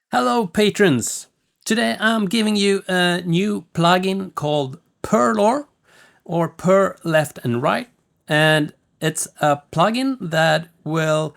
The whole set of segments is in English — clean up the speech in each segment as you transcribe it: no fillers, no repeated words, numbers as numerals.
Hello, patrons! Today I'm giving you a new plugin called Purr-LoR or Purr Left and Right, and it's a plugin that will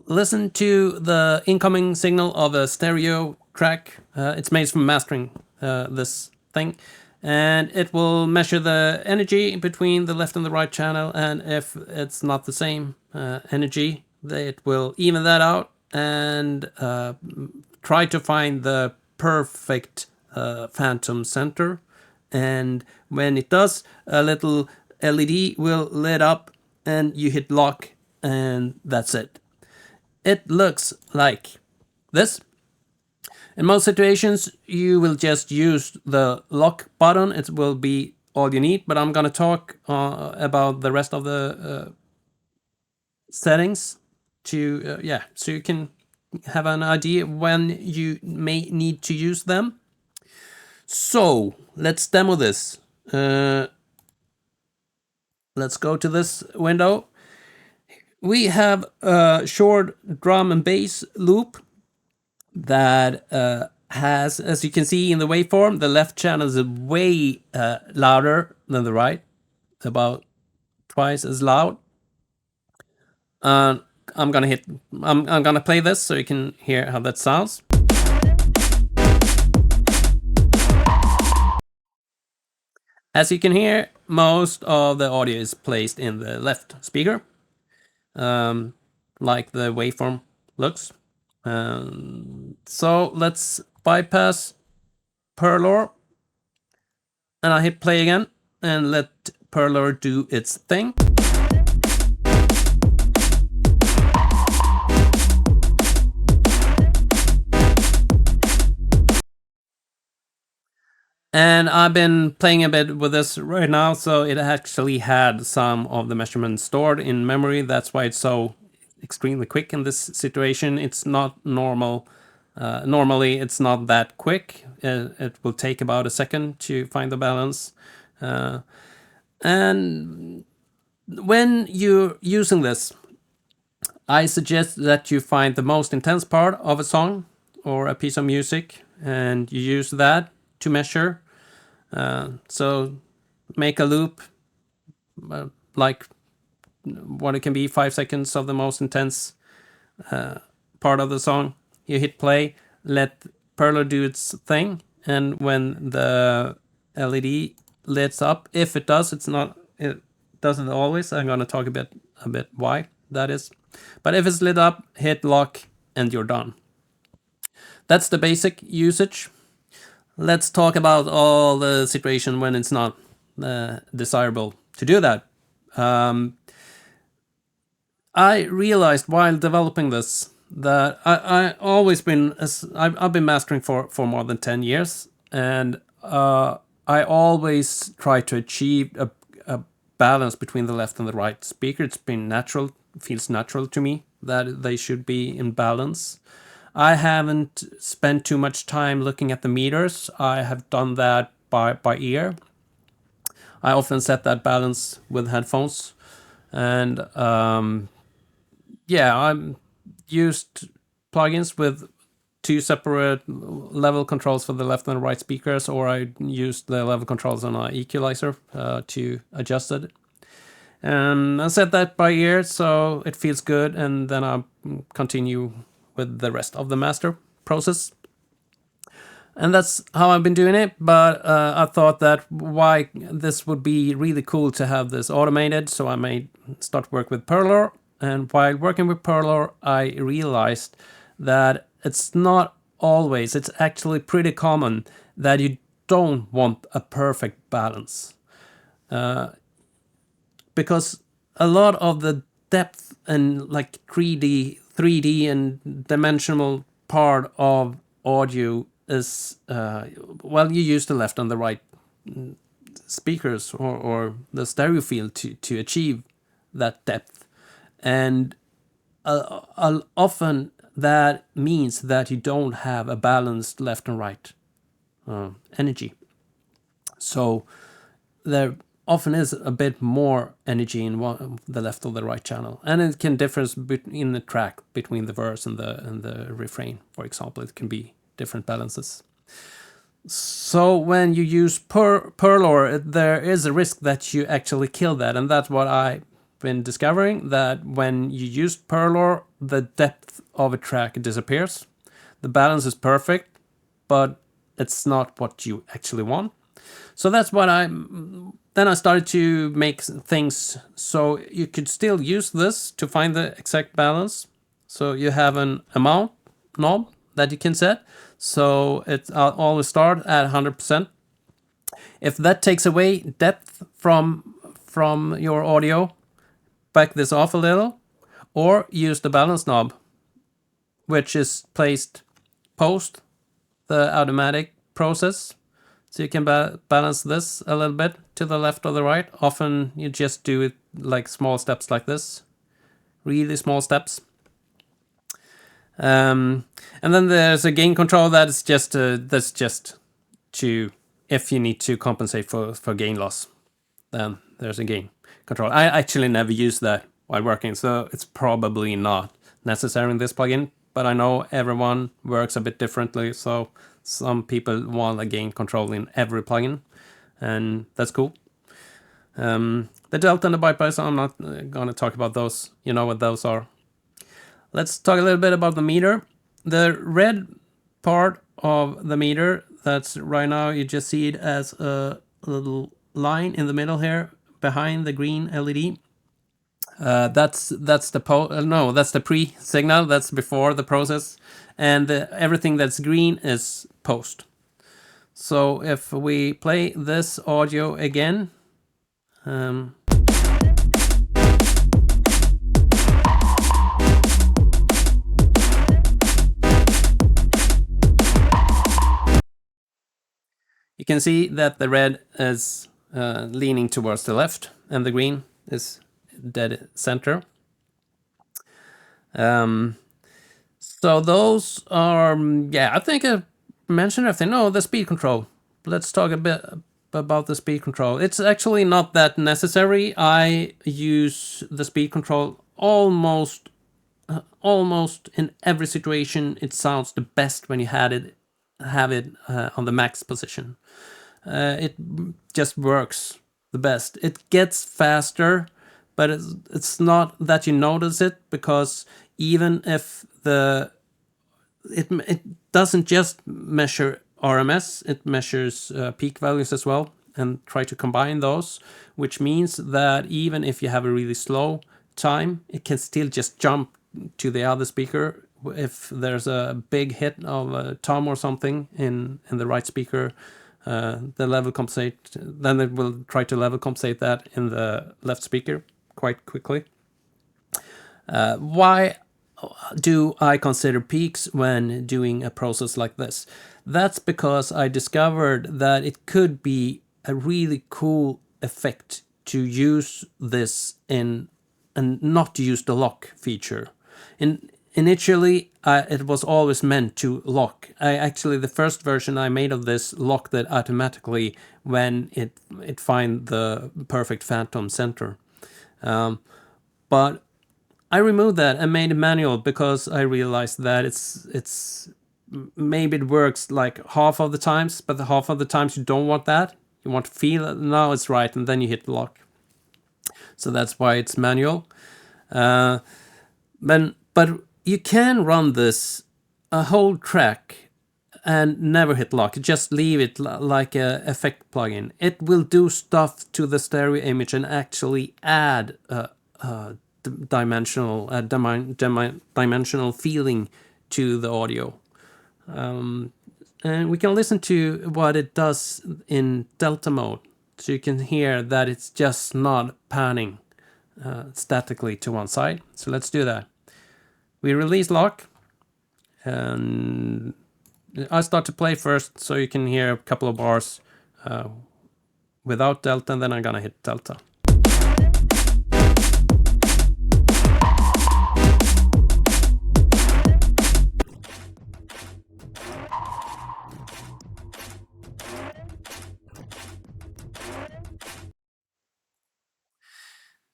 listen to the incoming signal of a stereo track. It's made from mastering this thing, and it will measure the energy between the left and the right channel, and if it's not the same energy, it will even that out and try to find the perfect phantom center. And when it does, a little LED will lit up and you hit lock and that's it. It looks like this. In most situations, you will just use the lock button. It will be all you need, but I'm gonna talk about the rest of the settings to, so you can have an idea when you may need to use them. So let's demo this. Let's go to this window. We have a short drum and bass loop that has, as you can see in the waveform, the left channel is way louder than the right, about twice as loud. I'm gonna play this so you can hear how that sounds. As you can hear, most of the audio is placed in the left speaker, like the waveform looks. So let's bypass Purr-LoR, and I hit play again, and let Purr-LoR do its thing. And I've been playing a bit with this right now, so it actually had some of the measurements stored in memory. That's why it's so extremely quick in this situation. It's not normal. Normally, it's not that quick. It will take about a second to find the balance. And when you're using this, I suggest that you find the most intense part of a song or a piece of music, and you use that to measure. So make a loop, like what it can be 5 seconds of the most intense part of the song. You hit play, let Purr-LoR do its thing, and when the LED lights up, if it does, it doesn't always. I'm gonna talk a bit why that is. But if it's lit up, hit lock and you're done. That's the basic usage. Let's talk about all the situation when it's not desirable to do that. I realized while developing this that I've been mastering for more than 10 years, and I always try to achieve a balance between the left and the right speaker. It's been natural, feels natural to me that they should be in balance. I haven't spent too much time looking at the meters. I have done that by ear. I often set that balance with headphones, and I'm used plugins with two separate level controls for the left and right speakers, or I used the level controls on an equalizer to adjust it. And I set that by ear, so it feels good, and then I continue with the rest of the master process. And that's how I've been doing it, but I thought that why this would be really cool to have this automated, so I may start work with Purr-LoR. And while working with Purr-LoR, I realized that it's not always, it's actually pretty common that you don't want a perfect balance. Because a lot of the depth and like 3D and dimensional part of audio is, you use the left and the right speakers or the stereo field to achieve that depth. And often that means that you don't have a balanced left and right energy. So there often is a bit more energy in the left or the right channel, and it can differ in the track between the verse and the refrain. For example, it can be different balances. So when you use Purr-LoR, there is a risk that you actually kill that, and that's what I've been discovering, that when you use Purr-LoR, the depth of a track disappears. The balance is perfect, but it's not what you actually want. So that's what then I started to make things so you could still use this to find the exact balance. So you have an amount knob that you can set. So I'll always start at 100%. If that takes away depth from your audio, back this off a little, or use the balance knob, which is placed post the automatic process. So you can balance this a little bit to the left or the right. Often you just do it like small steps like this, really small steps. And then there's a gain control that's just to, if you need to compensate for gain loss, then there's a gain control. I actually never use that while working, so it's probably not necessary in this plugin, but I know everyone works a bit differently, so some people want a gain control in every plugin, and that's cool. The delta and the bypass, I'm not going to talk about those. You know what those are. Let's talk a little bit about the meter. The red part of the meter, that's right now, you just see it as a little line in the middle here behind the green LED. That's the pre-signal. That's before the process, and everything that's green is post. So if we play this audio again, you can see that the red is leaning towards the left, and the green is dead center. So those are, I think I mentioned everything. No, the speed control. Let's talk a bit about the speed control. It's actually not that necessary. I use the speed control almost in every situation. It sounds the best when you have it on the max position. It just works the best. It gets faster, but it's not that you notice it, because even if it doesn't just measure RMS, it measures peak values as well, and try to combine those, which means that even if you have a really slow time, it can still just jump to the other speaker. If there's a big hit of a tom or something in the right speaker, the level compensate, then it will try to level compensate that in the left speaker quite quickly. Why do I consider peaks when doing a process like this? That's because I discovered that it could be a really cool effect to use this in and not use the lock feature. Initially, it was always meant to lock. The first version I made of this locked it automatically when it find the perfect phantom center. But I removed that and made it manual because I realized that it's maybe it works like half of the times, but the half of the times you don't want that. You want to feel it, now it's right, and then you hit lock. So that's why it's manual. But you can run this a whole track and never hit lock. Just leave it like a effect plugin. It will do stuff to the stereo image and actually add dimensional feeling to the audio. And we can listen to what it does in delta mode, so you can hear that it's just not panning statically to one side. So let's do that. We release lock, and I start to play first so you can hear a couple of bars without delta, and then I'm gonna hit delta.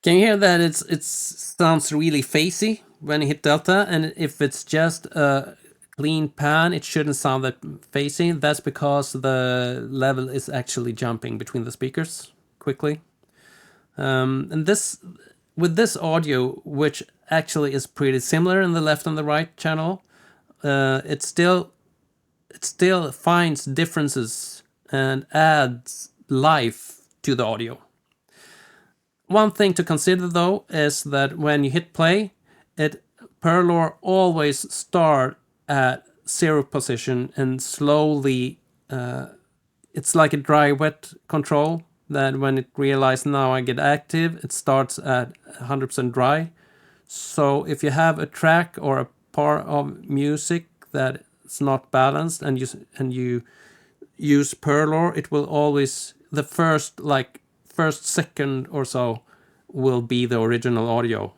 Can you hear that it sounds really phasey when you hit delta, and if it's just a clean pan, it shouldn't sound that phasing. That's because the level is actually jumping between the speakers quickly. And this, with this audio, which actually is pretty similar in the left and the right channel, it still finds differences and adds life to the audio. One thing to consider though is that when you hit play, Purr-LoR always start at 0 position and slowly, it's like a dry wet control, that when it realizes now I get active, it starts at 100% dry. So if you have a track or a part of music that is not balanced and you use Purr-LoR, it will always, the first second or so will be the original audio.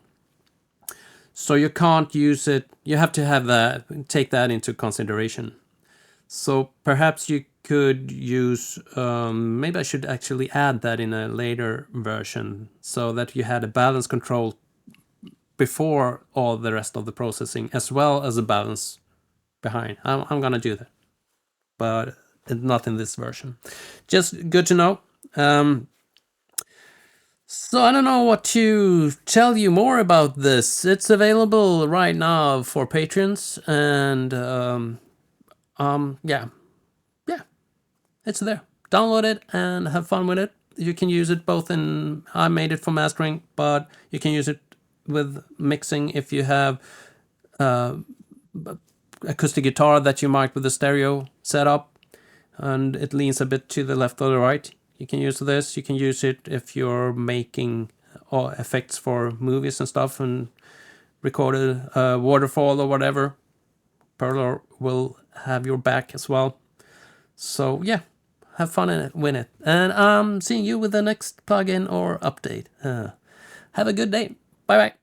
So you can't use it, you have to have that, take that into consideration. So perhaps you could use, maybe I should actually add that in a later version so that you had a balance control before all the rest of the processing, as well as a balance behind. I'm gonna do that, but not in this version. Just good to know. So I don't know what to tell you more about this. It's available right now for patrons, and yeah, it's there. Download it and have fun with it. You can use it both in, I made it for mastering, but you can use it with mixing if you have acoustic guitar that you mic with a stereo setup and it leans a bit to the left or the right. You can use this. You can use it if you're making effects for movies and stuff and recorded waterfall or whatever. Purr-LoR will have your back as well. So yeah, have fun in it, win it. And I'm seeing you with the next plugin or update. Have a good day. Bye bye.